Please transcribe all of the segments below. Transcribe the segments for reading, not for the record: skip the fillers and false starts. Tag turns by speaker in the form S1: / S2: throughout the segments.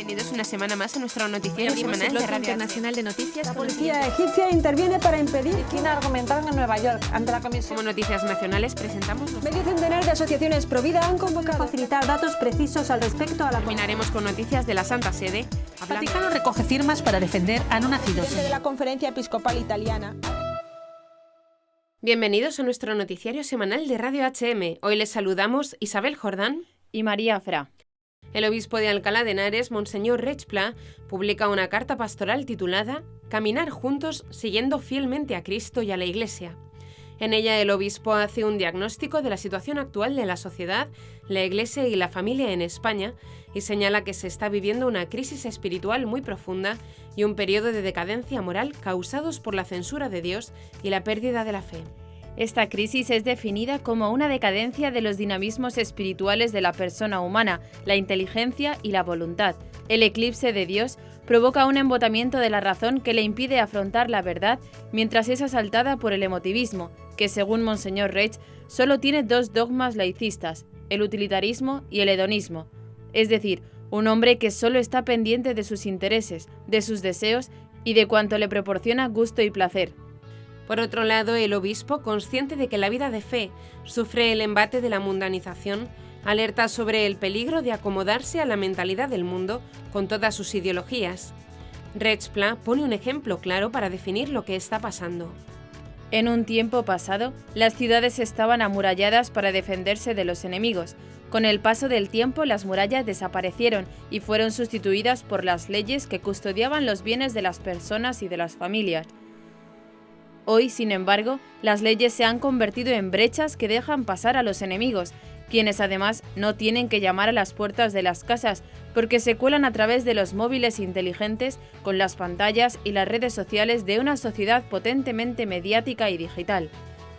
S1: Bienvenidos una semana más a nuestro noticiario semanal de Radio
S2: Internacional de Noticias.
S3: La policía egipcia interviene para impedir que China argumentaron en Nueva York ante la Comisión.
S1: Como noticias nacionales presentamos
S3: Medio centenar de asociaciones Provida han convocado a facilitar datos precisos al respecto a la...
S1: Terminaremos con noticias de la Santa Sede.
S2: El Vaticano recoge firmas para defender a no nacidos.
S3: de la Conferencia Episcopal Italiana.
S1: Bienvenidos a nuestro noticiario semanal de Radio HM. Hoy les saludamos Isabel Jordán
S2: y María Fra.
S1: El obispo de Alcalá de Henares, Monseñor Reig Pla, publica una carta pastoral titulada Caminar juntos siguiendo fielmente a Cristo y a la Iglesia. En ella el obispo hace un diagnóstico de la situación actual de la sociedad, la Iglesia y la familia en España y señala que se está viviendo una crisis espiritual muy profunda y un periodo de decadencia moral causados por la censura de Dios y la pérdida de la fe.
S2: Esta crisis es definida como una decadencia de los dinamismos espirituales de la persona humana, la inteligencia y la voluntad. El eclipse de Dios provoca un embotamiento de la razón que le impide afrontar la verdad mientras es asaltada por el emotivismo, que según Monseñor Reig solo tiene dos dogmas laicistas, el utilitarismo y el hedonismo. Es decir, un hombre que solo está pendiente de sus intereses, de sus deseos y de cuanto le proporciona gusto y placer.
S1: Por otro lado, el obispo, consciente de que la vida de fe sufre el embate de la mundanización, alerta sobre el peligro de acomodarse a la mentalidad del mundo con todas sus ideologías. Reig Pla pone un ejemplo claro para definir lo que está pasando.
S2: En un tiempo pasado, las ciudades estaban amuralladas para defenderse de los enemigos. Con el paso del tiempo, las murallas desaparecieron y fueron sustituidas por las leyes que custodiaban los bienes de las personas y de las familias. Hoy, sin embargo, las leyes se han convertido en brechas que dejan pasar a los enemigos, quienes además no tienen que llamar a las puertas de las casas porque se cuelan a través de los móviles inteligentes con las pantallas y las redes sociales de una sociedad potentemente mediática y digital.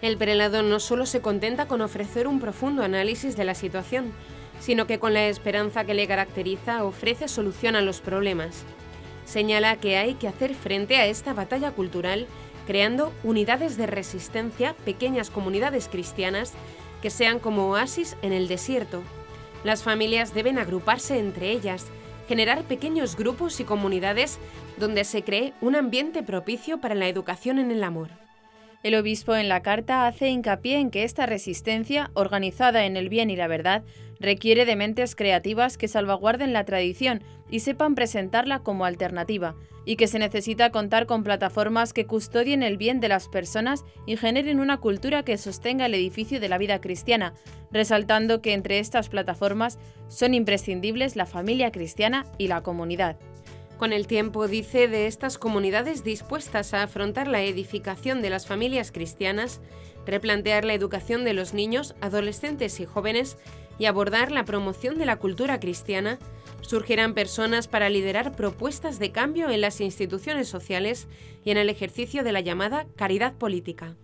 S1: El prelado no solo se contenta con ofrecer un profundo análisis de la situación, sino que con la esperanza que le caracteriza ofrece solución a los problemas. Señala que hay que hacer frente a esta batalla cultural creando unidades de resistencia, pequeñas comunidades cristianas que sean como oasis en el desierto. Las familias deben agruparse entre ellas, generar pequeños grupos y comunidades donde se cree un ambiente propicio para la educación en el amor.
S2: El obispo en la carta hace hincapié en que esta resistencia, organizada en el bien y la verdad, requiere de mentes creativas que salvaguarden la tradición y sepan presentarla como alternativa, y que se necesita contar con plataformas que custodien el bien de las personas y generen una cultura que sostenga el edificio de la vida cristiana, resaltando que entre estas plataformas son imprescindibles la familia cristiana y la comunidad.
S1: Con el tiempo, dice, de estas comunidades dispuestas a afrontar la edificación de las familias cristianas, replantear la educación de los niños, adolescentes y jóvenes y abordar la promoción de la cultura cristiana, surgirán personas para liderar propuestas de cambio en las instituciones sociales y en el ejercicio de la llamada caridad política.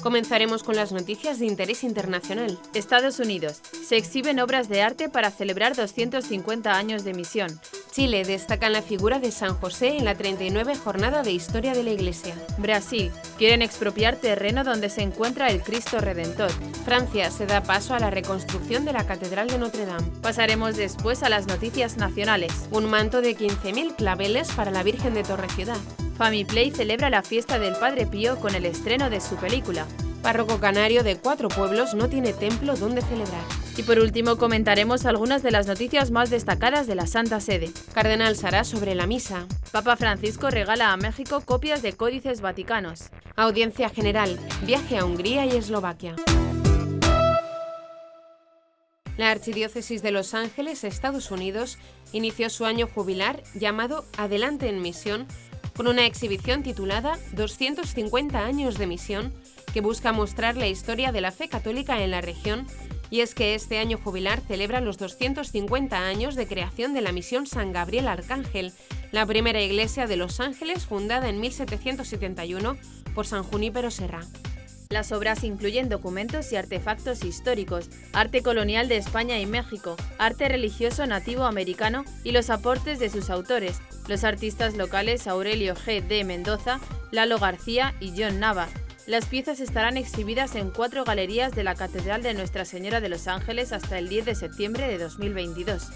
S1: Comenzaremos con las noticias de interés internacional.
S2: Estados Unidos. Se exhiben obras de arte para celebrar 250 años de misión.
S1: Chile destaca la figura de San José en la 39 Jornada de Historia de la Iglesia.
S2: Brasil. Quieren expropiar terreno donde se encuentra el Cristo Redentor.
S1: Francia se da paso a la reconstrucción de la Catedral de Notre Dame.
S2: Pasaremos después a las noticias nacionales.
S1: Un manto de 15.000 claveles para la Virgen de Torreciudad.
S2: Famiplay celebra la fiesta del Padre Pío con el estreno de su película.
S1: Párroco canario de 4 pueblos no tiene templo donde celebrar.
S2: Y por último comentaremos algunas de las noticias más destacadas de la Santa Sede.
S1: Cardenal Sará sobre la misa.
S2: Papa Francisco regala a México copias de códices vaticanos.
S1: Audiencia general. Viaje a Hungría y Eslovaquia. La Archidiócesis de Los Ángeles, Estados Unidos, inició su año jubilar llamado Adelante en Misión, con una exhibición titulada 250 años de misión, que busca mostrar la historia de la fe católica en la región, y es que este año jubilar celebra los 250 años de creación de la misión San Gabriel Arcángel, la primera iglesia de Los Ángeles fundada en 1771 por San Junípero Serra.
S2: Las obras incluyen documentos y artefactos históricos, arte colonial de España y México, arte religioso nativo americano y los aportes de sus autores, los artistas locales Aurelio G. de Mendoza, Lalo García y John Nava, Las piezas estarán exhibidas en 4 galerías de la Catedral de Nuestra Señora de los Ángeles hasta el 10 de septiembre de 2022.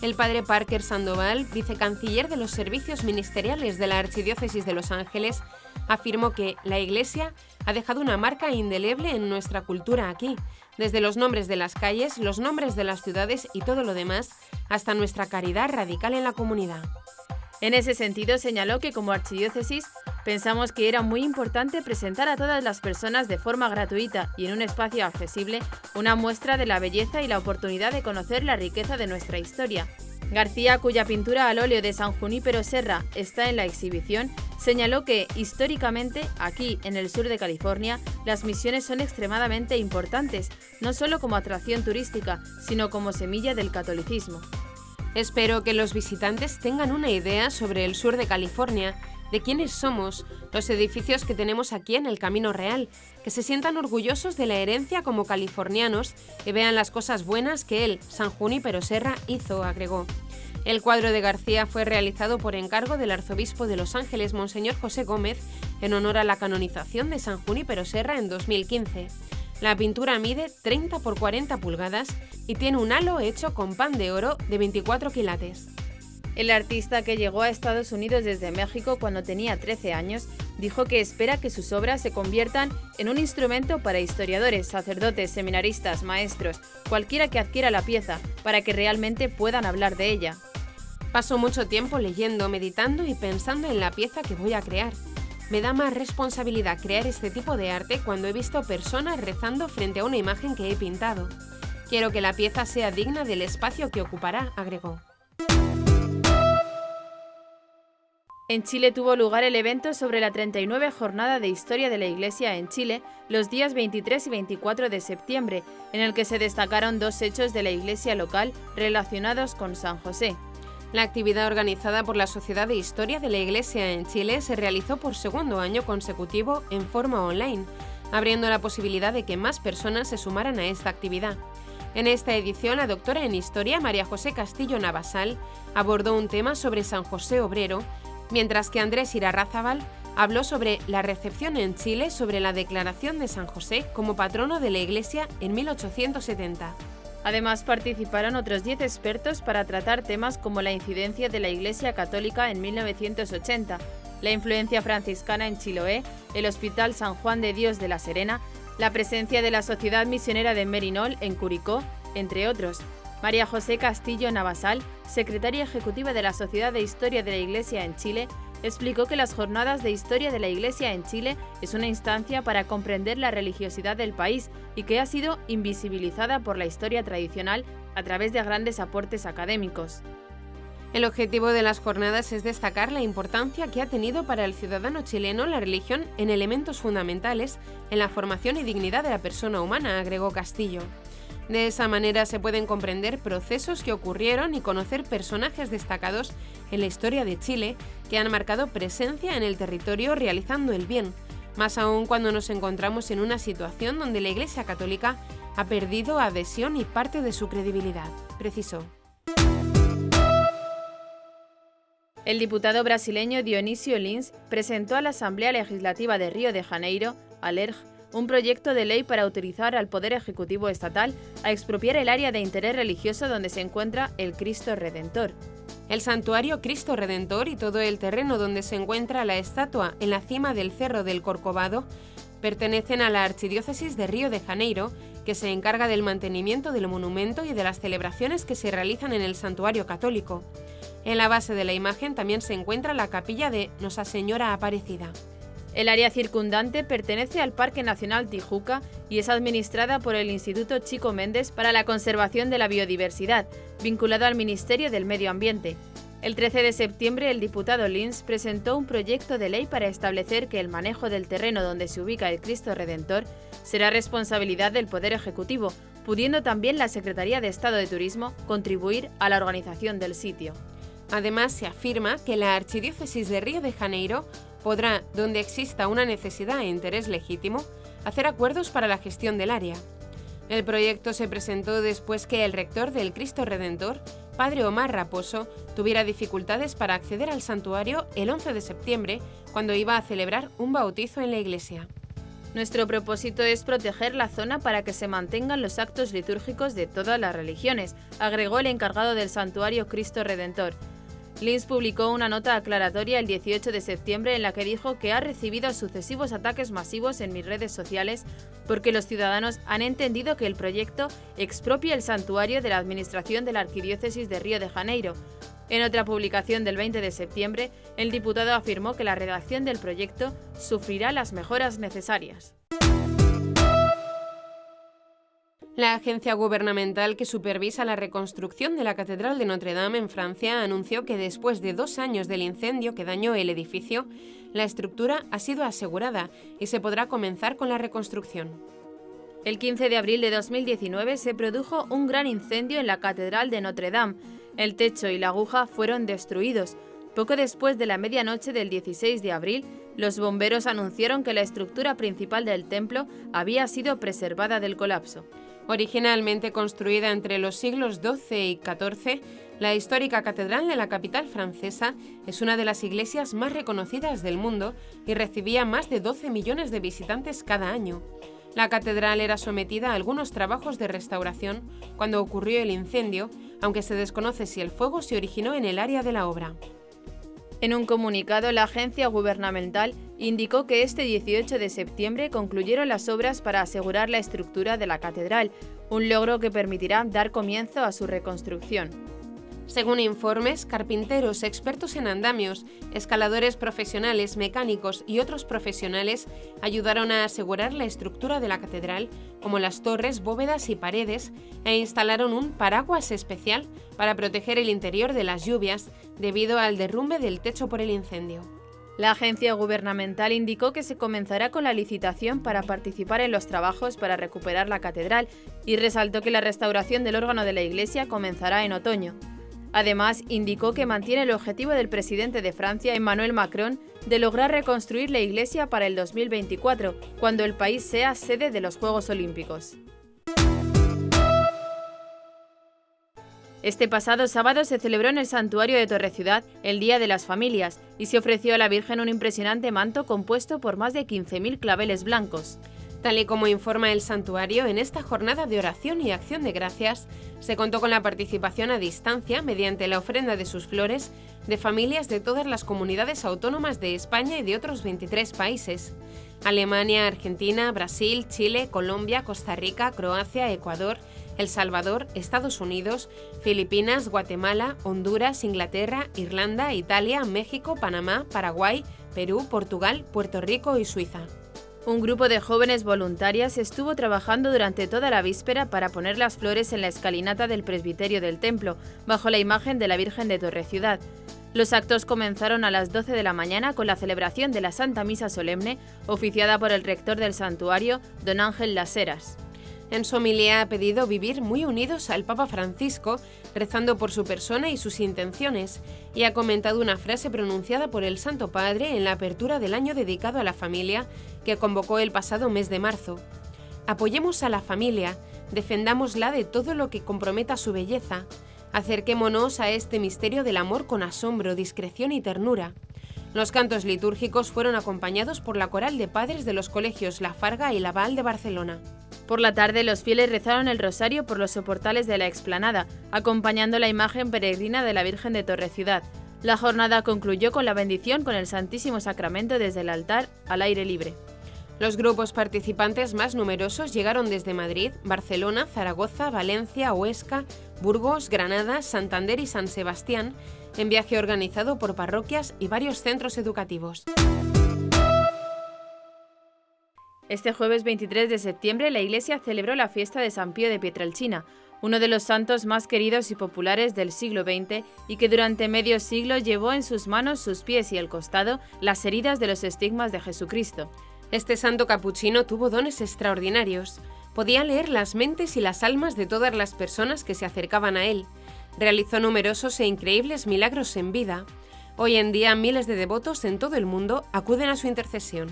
S1: El padre Parker Sandoval, vicecanciller de los servicios ministeriales de la Archidiócesis de Los Ángeles, afirmó que la Iglesia ha dejado una marca indeleble en nuestra cultura aquí, desde los nombres de las calles, los nombres de las ciudades y todo lo demás, hasta nuestra caridad radical en la comunidad.
S2: En ese sentido, señaló que como archidiócesis pensamos que era muy importante presentar a todas las personas de forma gratuita y en un espacio accesible una muestra de la belleza y la oportunidad de conocer la riqueza de nuestra historia. García, cuya pintura al óleo de San Junípero Serra está en la exhibición, señaló que, históricamente, aquí, en el sur de California, las misiones son extremadamente importantes, no solo como atracción turística, sino como semilla del catolicismo.
S1: Espero que los visitantes tengan una idea sobre el sur de California, de quiénes somos, los edificios que tenemos aquí en el Camino Real, que se sientan orgullosos de la herencia como californianos y vean las cosas buenas que él, San Junípero Serra, hizo, agregó. El cuadro de García fue realizado por encargo del arzobispo de Los Ángeles, Monseñor José Gómez, en honor a la canonización de San Junípero Serra en 2015. La pintura mide 30 por 40 pulgadas y tiene un halo hecho con pan de oro de 24 quilates.
S2: El artista, que llegó a Estados Unidos desde México cuando tenía 13 años, dijo que espera que sus obras se conviertan en un instrumento para historiadores, sacerdotes, seminaristas, maestros, cualquiera que adquiera la pieza, para que realmente puedan hablar de ella.
S1: Paso mucho tiempo leyendo, meditando y pensando en la pieza que voy a crear. Me da más responsabilidad crear este tipo de arte cuando he visto personas rezando frente a una imagen que he pintado. Quiero que la pieza sea digna del espacio que ocupará, agregó.
S2: En Chile tuvo lugar el evento sobre la 39 Jornada de Historia de la Iglesia en Chile, los días 23 y 24 de septiembre, en el que se destacaron 2 hechos de la Iglesia local relacionados con San José.
S1: La actividad organizada por la Sociedad de Historia de la Iglesia en Chile se realizó por segundo año consecutivo en forma online, abriendo la posibilidad de que más personas se sumaran a esta actividad. En esta edición, la doctora en Historia, María José Castillo Navasal, abordó un tema sobre San José Obrero, mientras que Andrés Irarrázaval habló sobre la recepción en Chile sobre la declaración de San José como patrono de la Iglesia en 1870.
S2: Además, participaron otros 10 expertos para tratar temas como la incidencia de la Iglesia Católica en 1980, la influencia franciscana en Chiloé, el Hospital San Juan de Dios de La Serena, la presencia de la Sociedad Misionera de Merinol en Curicó, entre otros. María José Castillo Navasal, secretaria ejecutiva de la Sociedad de Historia de la Iglesia en Chile, explicó que las Jornadas de Historia de la Iglesia en Chile es una instancia para comprender la religiosidad del país y que ha sido invisibilizada por la historia tradicional a través de grandes aportes académicos.
S1: El objetivo de las jornadas es destacar la importancia que ha tenido para el ciudadano chileno la religión en elementos fundamentales en la formación y dignidad de la persona humana, agregó Castillo. De esa manera se pueden comprender procesos que ocurrieron y conocer personajes destacados en la historia de Chile que han marcado presencia en el territorio realizando el bien, más aún cuando nos encontramos en una situación donde la Iglesia Católica ha perdido adhesión y parte de su credibilidad, precisó.
S2: El diputado brasileño Dionísio Lins presentó a la Asamblea Legislativa de Río de Janeiro, ALERJ, un proyecto de ley para autorizar al Poder Ejecutivo Estatal a expropiar el área de interés religioso donde se encuentra el Cristo Redentor.
S1: El santuario Cristo Redentor y todo el terreno donde se encuentra la estatua en la cima del Cerro del Corcovado pertenecen a la Archidiócesis de Río de Janeiro, que se encarga del mantenimiento del monumento y de las celebraciones que se realizan en el santuario católico. En la base de la imagen también se encuentra la capilla de Nuestra Señora Aparecida.
S2: El área circundante pertenece al Parque Nacional Tijuca y es administrada por el Instituto Chico Mendes para la Conservación de la Biodiversidad, vinculado al Ministerio del Medio Ambiente. El 13 de septiembre, el diputado Lins presentó un proyecto de ley para establecer que el manejo del terreno donde se ubica el Cristo Redentor será responsabilidad del Poder Ejecutivo, pudiendo también la Secretaría de Estado de Turismo contribuir a la organización del sitio.
S1: Además, se afirma que la Archidiócesis de Río de Janeiro podrá, donde exista una necesidad e interés legítimo, hacer acuerdos para la gestión del área. El proyecto se presentó después que el rector del Cristo Redentor, padre Omar Raposo, tuviera dificultades para acceder al santuario el 11 de septiembre, cuando iba a celebrar un bautizo en la iglesia.
S2: Nuestro propósito es proteger la zona para que se mantengan los actos litúrgicos de todas las religiones, agregó el encargado del santuario Cristo Redentor. Linz publicó una nota aclaratoria el 18 de septiembre en la que dijo que ha recibido sucesivos ataques masivos en mis redes sociales porque los ciudadanos han entendido que el proyecto expropia el santuario de la administración de la Arquidiócesis de Río de Janeiro. En otra publicación del 20 de septiembre, el diputado afirmó que la redacción del proyecto sufrirá las mejoras necesarias.
S1: La agencia gubernamental que supervisa la reconstrucción de la Catedral de Notre Dame en Francia anunció que después de 2 años del incendio que dañó el edificio, la estructura ha sido asegurada y se podrá comenzar con la reconstrucción.
S2: El 15 de abril de 2019 se produjo un gran incendio en la Catedral de Notre Dame. El techo y la aguja fueron destruidos. Poco después de la medianoche del 16 de abril, los bomberos anunciaron que la estructura principal del templo había sido preservada del colapso.
S1: Originalmente construida entre los siglos XII y XIV, la histórica catedral de la capital francesa es una de las iglesias más reconocidas del mundo y recibía más de 12 millones de visitantes cada año. La catedral era sometida a algunos trabajos de restauración cuando ocurrió el incendio, aunque se desconoce si el fuego se originó en el área de la obra.
S2: En un comunicado, la agencia gubernamental indicó que este 18 de septiembre concluyeron las obras para asegurar la estructura de la catedral, un logro que permitirá dar comienzo a su reconstrucción.
S1: Según informes, carpinteros, expertos en andamios, escaladores profesionales, mecánicos y otros profesionales ayudaron a asegurar la estructura de la catedral, como las torres, bóvedas y paredes, e instalaron un paraguas especial para proteger el interior de las lluvias debido al derrumbe del techo por el incendio.
S2: La agencia gubernamental indicó que se comenzará con la licitación para participar en los trabajos para recuperar la catedral y resaltó que la restauración del órgano de la iglesia comenzará en otoño. Además, indicó que mantiene el objetivo del presidente de Francia, Emmanuel Macron, de lograr reconstruir la iglesia para el 2024, cuando el país sea sede de los Juegos Olímpicos. Este pasado sábado se celebró en el santuario de Torre-Ciudad el Día de las Familias y se ofreció a la Virgen un impresionante manto compuesto por más de 15.000 claveles blancos.
S1: Tal y como informa el santuario, en esta jornada de oración y acción de gracias se contó con la participación a distancia, mediante la ofrenda de sus flores, de familias de todas las comunidades autónomas de España y de otros 23 países: Alemania, Argentina, Brasil, Chile, Colombia, Costa Rica, Croacia, Ecuador, El Salvador, Estados Unidos, Filipinas, Guatemala, Honduras, Inglaterra, Irlanda, Italia, México, Panamá, Paraguay, Perú, Portugal, Puerto Rico y Suiza.
S2: Un grupo de jóvenes voluntarias estuvo trabajando durante toda la víspera para poner las flores en la escalinata del presbiterio del templo, bajo la imagen de la Virgen de Torre-Ciudad. Los actos comenzaron a las 12 de la mañana con la celebración de la Santa Misa Solemne, oficiada por el rector del santuario, don Ángel Las Heras.
S1: En su homilía ha pedido vivir muy unidos al Papa Francisco, rezando por su persona y sus intenciones, y ha comentado una frase pronunciada por el Santo Padre en la apertura del año dedicado a la familia, que convocó el pasado mes de marzo. Apoyemos a la familia, defendámosla de todo lo que comprometa su belleza, acerquémonos a este misterio del amor con asombro, discreción y ternura. Los cantos litúrgicos fueron acompañados por la coral de padres de los colegios La Farga y Laval de Barcelona.
S2: Por la tarde, los fieles rezaron el rosario por los soportales de la explanada, acompañando la imagen peregrina de la Virgen de Torre-Ciudad. La jornada concluyó con la bendición con el Santísimo Sacramento desde el altar al aire libre.
S1: Los grupos participantes más numerosos llegaron desde Madrid, Barcelona, Zaragoza, Valencia, Huesca, Burgos, Granada, Santander y San Sebastián, en viaje organizado por parroquias y varios centros educativos.
S2: Este jueves 23 de septiembre la Iglesia celebró la fiesta de San Pío de Pietrelcina, uno de los santos más queridos y populares del siglo XX y que durante medio siglo llevó en sus manos, sus pies y el costado las heridas de los estigmas de Jesucristo.
S1: Este santo capuchino tuvo dones extraordinarios. Podía leer las mentes y las almas de todas las personas que se acercaban a él. Realizó numerosos e increíbles milagros en vida. Hoy en día miles de devotos en todo el mundo acuden a su intercesión.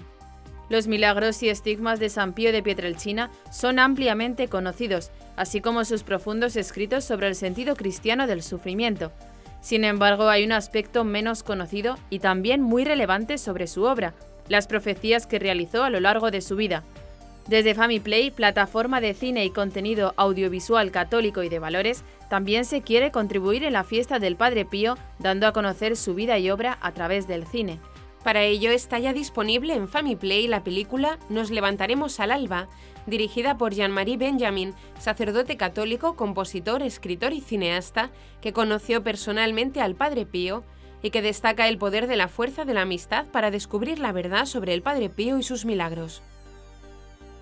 S2: Los milagros y estigmas de San Pío de Pietrelcina son ampliamente conocidos, así como sus profundos escritos sobre el sentido cristiano del sufrimiento. Sin embargo, hay un aspecto menos conocido y también muy relevante sobre su obra: las profecías que realizó a lo largo de su vida. Desde FamiPlay, plataforma de cine y contenido audiovisual católico y de valores, también se quiere contribuir en la fiesta del Padre Pío, dando a conocer su vida y obra a través del cine.
S1: Para ello está ya disponible en FamiPlay la película Nos levantaremos al alba, dirigida por Jean-Marie Benjamin, sacerdote católico, compositor, escritor y cineasta, que conoció personalmente al Padre Pío y que destaca el poder de la fuerza de la amistad para descubrir la verdad sobre el Padre Pío y sus milagros.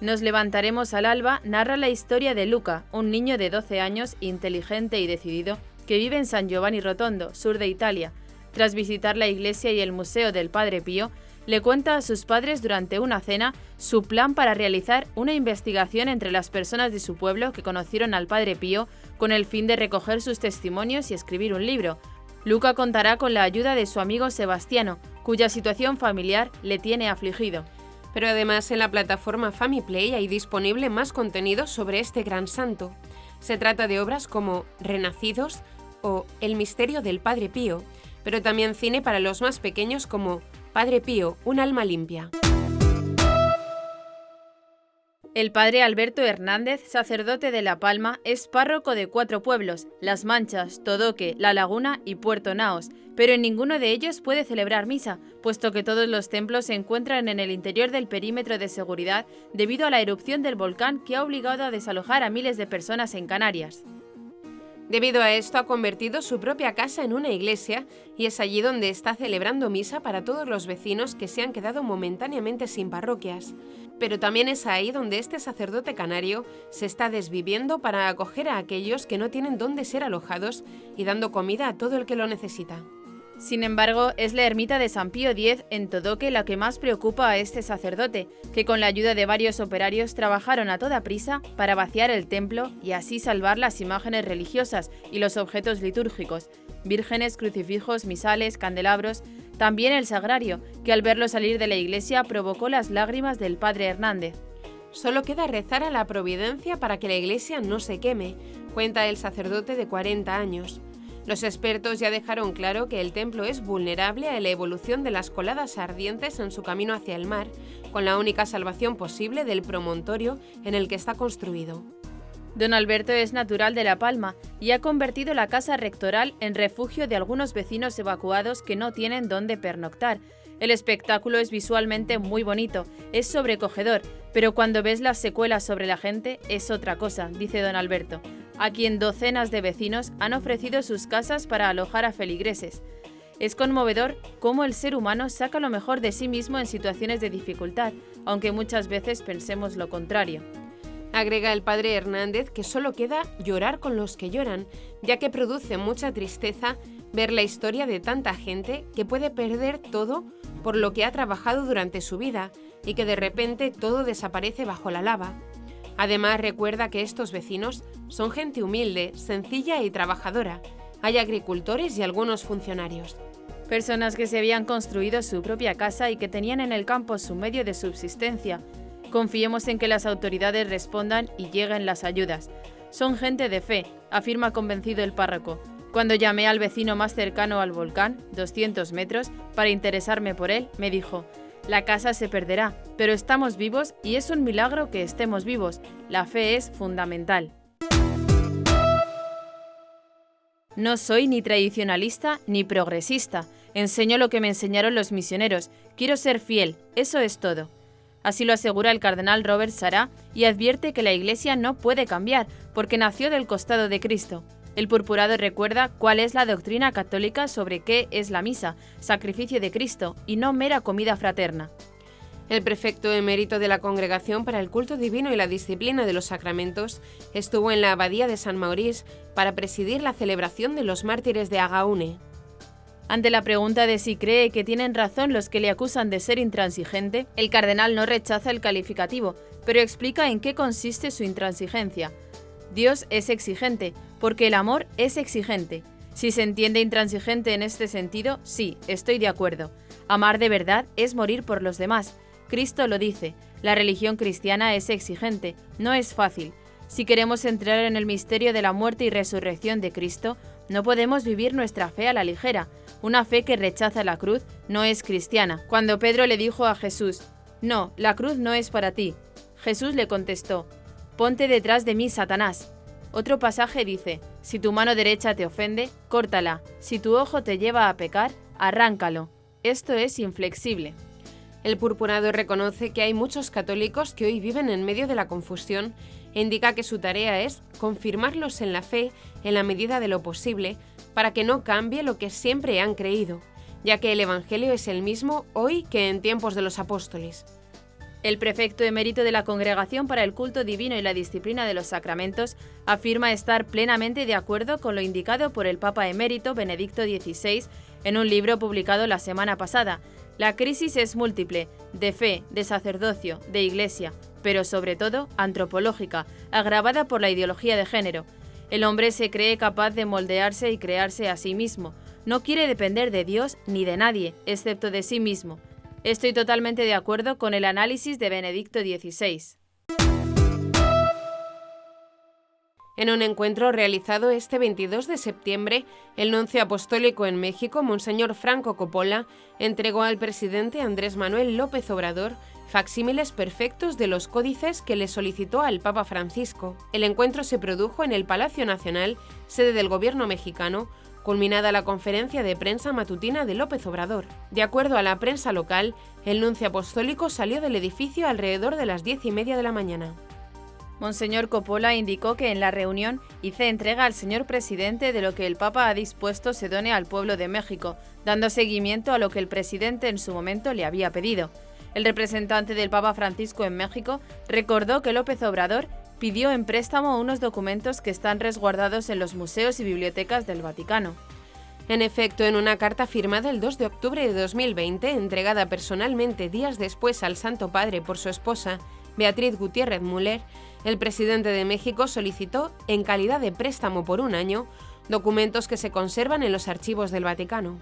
S2: Nos levantaremos al alba narra la historia de Luca, un niño de 12 años, inteligente y decidido, que vive en San Giovanni Rotondo, sur de Italia. Tras visitar la iglesia y el museo del Padre Pío, le cuenta a sus padres durante una cena su plan para realizar una investigación entre las personas de su pueblo que conocieron al Padre Pío con el fin de recoger sus testimonios y escribir un libro. Luca contará con la ayuda de su amigo Sebastiano, cuya situación familiar le tiene afligido.
S1: Pero además en la plataforma FamiPlay hay disponible más contenido sobre este gran santo. Se trata de obras como Renacidos o El misterio del Padre Pío, pero también cine para los más pequeños como Padre Pío, un alma limpia.
S2: El padre Alberto Hernández, sacerdote de La Palma, es párroco de 4 pueblos, Las Manchas, Todoque, La Laguna y Puerto Naos, pero en ninguno de ellos puede celebrar misa, puesto que todos los templos se encuentran en el interior del perímetro de seguridad debido a la erupción del volcán que ha obligado a desalojar a miles de personas en Canarias.
S1: Debido a esto ha convertido su propia casa en una iglesia y es allí donde está celebrando misa para todos los vecinos que se han quedado momentáneamente sin parroquias. Pero también es ahí donde este sacerdote canario se está desviviendo para acoger a aquellos que no tienen dónde ser alojados y dando comida a todo el que lo necesita.
S2: Sin embargo, es la ermita de San Pío X en Todoque la que más preocupa a este sacerdote, que con la ayuda de varios operarios trabajaron a toda prisa para vaciar el templo y así salvar las imágenes religiosas y los objetos litúrgicos, vírgenes, crucifijos, misales, candelabros, también el sagrario, que al verlo salir de la iglesia provocó las lágrimas del padre Hernández.
S1: Solo queda rezar a la providencia para que la iglesia no se queme, cuenta el sacerdote de 40 años. Los expertos ya dejaron claro que el templo es vulnerable a la evolución de las coladas ardientes en su camino hacia el mar, con la única salvación posible del promontorio en el que está construido.
S2: Don Alberto es natural de La Palma y ha convertido la casa rectoral en refugio de algunos vecinos evacuados que no tienen dónde pernoctar. El espectáculo es visualmente muy bonito, es sobrecogedor, pero cuando ves las secuelas sobre la gente es otra cosa, dice don Alberto, a quien docenas de vecinos han ofrecido sus casas para alojar a feligreses. Es conmovedor cómo el ser humano saca lo mejor de sí mismo en situaciones de dificultad, aunque muchas veces pensemos lo contrario.
S1: Agrega el padre Hernández que solo queda llorar con los que lloran, ya que produce mucha tristeza ver la historia de tanta gente que puede perder todo por lo que ha trabajado durante su vida y que de repente todo desaparece bajo la lava. Además, recuerda que estos vecinos son gente humilde, sencilla y trabajadora. Hay agricultores y algunos funcionarios.
S2: Personas que se habían construido su propia casa y que tenían en el campo su medio de subsistencia. Confiemos en que las autoridades respondan y lleguen las ayudas. Son gente de fe, afirma convencido el párroco. Cuando llamé al vecino más cercano al volcán, 200 metros, para interesarme por él, me dijo: la casa se perderá, pero estamos vivos y es un milagro que estemos vivos. La fe es fundamental. No soy ni tradicionalista ni progresista. Enseño lo que me enseñaron los misioneros. Quiero ser fiel, eso es todo. Así lo asegura el cardenal Robert Sará y advierte que la Iglesia no puede cambiar porque nació del costado de Cristo. El purpurado recuerda cuál es la doctrina católica sobre qué es la misa, sacrificio de Cristo y no mera comida fraterna.
S1: El prefecto emérito de la Congregación para el Culto Divino y la Disciplina de los Sacramentos estuvo en la Abadía de San Maurice para presidir la celebración de los mártires de Agaune.
S2: Ante la pregunta de si cree que tienen razón los que le acusan de ser intransigente, el cardenal no rechaza el calificativo, pero explica en qué consiste su intransigencia. Dios es exigente, porque el amor es exigente. Si se entiende intransigente en este sentido, sí, estoy de acuerdo. Amar de verdad es morir por los demás. Cristo lo dice, la religión cristiana es exigente, no es fácil. Si queremos entrar en el misterio de la muerte y resurrección de Cristo, no podemos vivir nuestra fe a la ligera. Una fe que rechaza la cruz no es cristiana. Cuando Pedro le dijo a Jesús: no, la cruz no es para ti, Jesús le contestó: «Ponte detrás de mí, Satanás». Otro pasaje dice: «Si tu mano derecha te ofende, córtala. Si tu ojo te lleva a pecar, arráncalo». Esto es inflexible.
S1: El purpurado reconoce que hay muchos católicos que hoy viven en medio de la confusión e indica que su tarea es confirmarlos en la fe en la medida de lo posible para que no cambie lo que siempre han creído, ya que el Evangelio es el mismo hoy que en tiempos de los apóstoles.
S2: El prefecto emérito de la Congregación para el Culto Divino y la Disciplina de los Sacramentos afirma estar plenamente de acuerdo con lo indicado por el Papa emérito Benedicto XVI en un libro publicado la semana pasada. La crisis es múltiple, de fe, de sacerdocio, de iglesia, pero sobre todo antropológica, agravada por la ideología de género. El hombre se cree capaz de moldearse y crearse a sí mismo. No quiere depender de Dios ni de nadie, excepto de sí mismo. Estoy totalmente de acuerdo con el análisis de Benedicto XVI.
S1: En un encuentro realizado este 22 de septiembre, el nuncio apostólico en México, Monseñor Franco Coppola, entregó al presidente Andrés Manuel López Obrador facsímiles perfectos de los códices que le solicitó al Papa Francisco. El encuentro se produjo en el Palacio Nacional, sede del gobierno mexicano, culminada la conferencia de prensa matutina de López Obrador. De acuerdo a la prensa local, el nuncio apostólico salió del edificio alrededor de las 10:30 de la mañana.
S2: Monseñor Coppola indicó que en la reunión hice entrega al señor presidente de lo que el Papa ha dispuesto se done al pueblo de México, dando seguimiento a lo que el presidente en su momento le había pedido. El representante del Papa Francisco en México recordó que López Obrador pidió en préstamo unos documentos que están resguardados en los museos y bibliotecas del Vaticano.
S1: En efecto, en una carta firmada el 2 de octubre de 2020, entregada personalmente días después al Santo Padre por su esposa, Beatriz Gutiérrez Müller, el presidente de México solicitó, en calidad de préstamo por un año, documentos que se conservan en los archivos del Vaticano.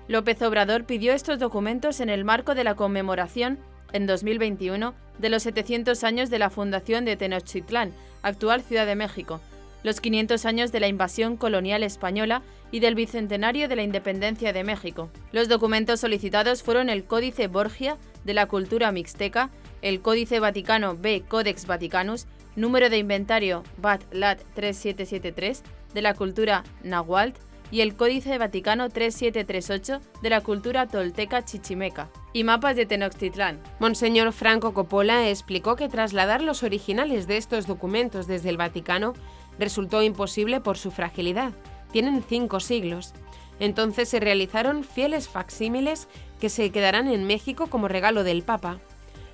S2: López Obrador pidió estos documentos en el marco de la conmemoración, en 2021, de los 700 años de la fundación de Tenochtitlán, actual Ciudad de México, los 500 años de la invasión colonial española y del bicentenario de la independencia de México. Los documentos solicitados fueron el Códice Borgia de la cultura mixteca, el Códice Vaticano B Codex Vaticanus, número de inventario VAT-LAT 3773 de la cultura náhuatl y el Códice Vaticano 3738 de la cultura tolteca chichimeca, y mapas de Tenochtitlán.
S1: Monseñor Franco Coppola explicó que trasladar los originales de estos documentos desde el Vaticano resultó imposible por su fragilidad. Tienen 5 siglos. Entonces se realizaron fieles facsímiles que se quedarán en México como regalo del Papa.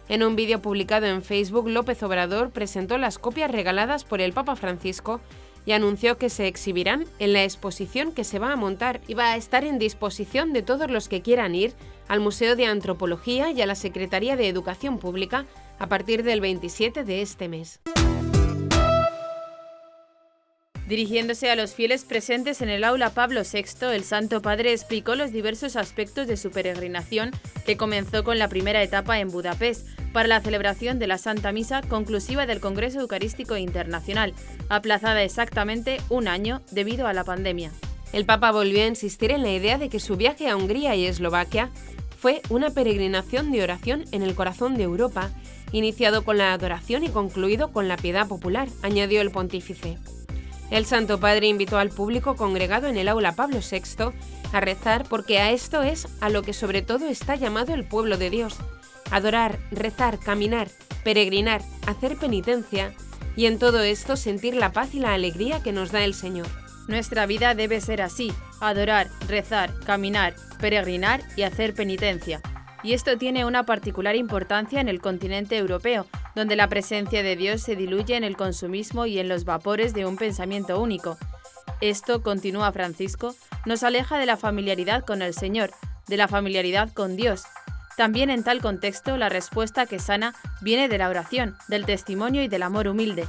S1: En un vídeo publicado en Facebook, López Obrador presentó las copias regaladas por el Papa Francisco y anunció que se exhibirán en la exposición que se va a montar y va a estar en disposición de todos los que quieran ir al Museo de Antropología y a la Secretaría de Educación Pública a partir del 27 de este mes.
S2: Dirigiéndose a los fieles presentes en el aula Pablo VI, el Santo Padre explicó los diversos aspectos de su peregrinación, que comenzó con la primera etapa en Budapest, para la celebración de la Santa Misa conclusiva del Congreso Eucarístico Internacional, aplazada exactamente un año debido a la pandemia.
S1: El Papa volvió a insistir en la idea de que su viaje a Hungría y Eslovaquia fue una peregrinación de oración en el corazón de Europa, iniciado con la adoración y concluido con la piedad popular, añadió el pontífice. El Santo Padre invitó al público congregado en el aula Pablo VI a rezar porque a esto es a lo que sobre todo está llamado el pueblo de Dios: adorar, rezar, caminar, peregrinar, hacer penitencia y en todo esto sentir la paz y la alegría que nos da el Señor.
S2: Nuestra vida debe ser así: adorar, rezar, caminar, peregrinar y hacer penitencia. Y esto tiene una particular importancia en el continente europeo, donde la presencia de Dios se diluye en el consumismo y en los vapores de un pensamiento único. Esto, continúa Francisco, nos aleja de la familiaridad con el Señor, de la familiaridad con Dios. También en tal contexto, la respuesta que sana viene de la oración, del testimonio y del amor humilde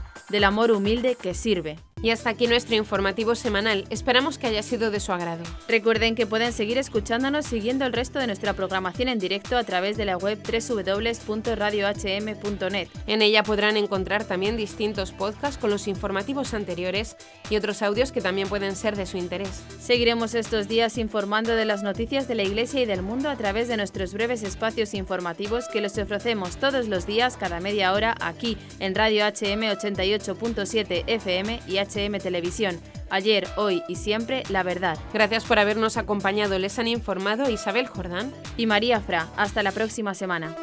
S2: que sirve.
S1: Y hasta aquí nuestro informativo semanal. Esperamos que haya sido de su agrado.
S2: Recuerden que pueden seguir escuchándonos siguiendo el resto de nuestra programación en directo a través de la web www.radiohm.net.
S1: En ella podrán encontrar también distintos podcasts con los informativos anteriores y otros audios que también pueden ser de su interés.
S2: Seguiremos estos días informando de las noticias de la Iglesia y del mundo a través de nuestros breves espacios informativos que les ofrecemos todos los días cada media hora aquí en Radio HM 88.7 FM y HM Televisión. Ayer, hoy y siempre, la verdad.
S1: Gracias por habernos acompañado. Les han informado Isabel Jordán
S2: y María Fra. Hasta la próxima semana.